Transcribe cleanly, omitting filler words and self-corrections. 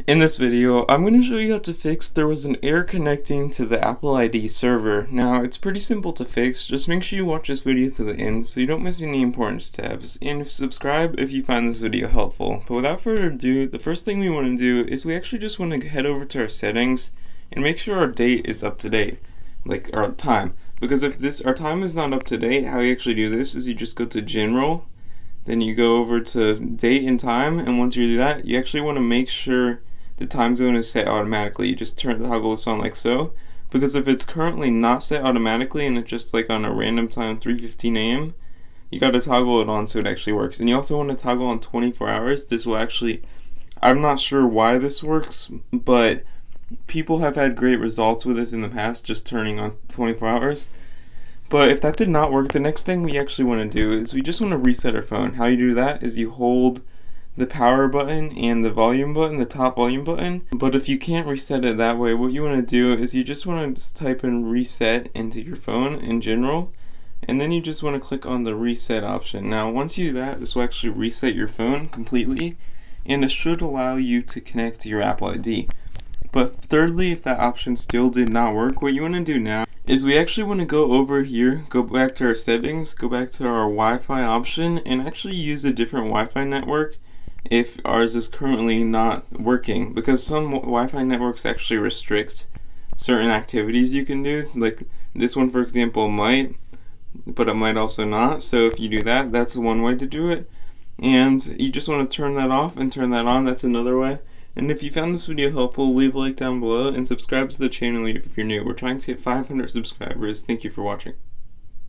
In this video, I'm going to show you how to fix there was an error connecting to the Apple ID server. Now, it's pretty simple to fix. Just make sure you watch this video to the end so you don't miss any important steps. And subscribe if you find this video helpful. But without further ado, the first thing we want to do is we actually just want to head over to our settings and make sure our date is up to date, like our time. Because if our time is not up to date, how you actually do this is you just go to General, then you go over to Date and Time, and once you do that, you actually want to make sure the time zone is set automatically. You just toggle this on like so, because if it's currently not set automatically and it's just like on a random time 3:15 a.m., you got to toggle it on so it actually works. And you also want to toggle on 24 hours. This will actually, I'm not sure why this works, but people have had great results with this in the past, just turning on 24 hours. But if that did not work, the next thing we actually want to do is we just want to reset our phone. How you do that is you hold the power button and the volume button, the top volume button. But if you can't reset it that way, what you want to do is you just want to just type in reset into your phone in general, and then you just want to click on the reset option. Now once you do that, this will actually reset your phone completely, and it should allow you to connect to your Apple ID. But thirdly, if that option still did not work, what you want to do now is we actually want to go over here, go back to our settings, go back to our Wi-Fi option, and actually use a different Wi-Fi network if ours is currently not working, because some Wi-Fi networks actually restrict certain activities you can do. Like this one, for example, might, but it might also not. So if you do that, that's one way to do it. And you just want to turn that off and turn that on. That's another way. And if you found this video helpful, leave a like down below and subscribe to the channel if you're new. We're trying to hit 500 subscribers. Thank you for watching.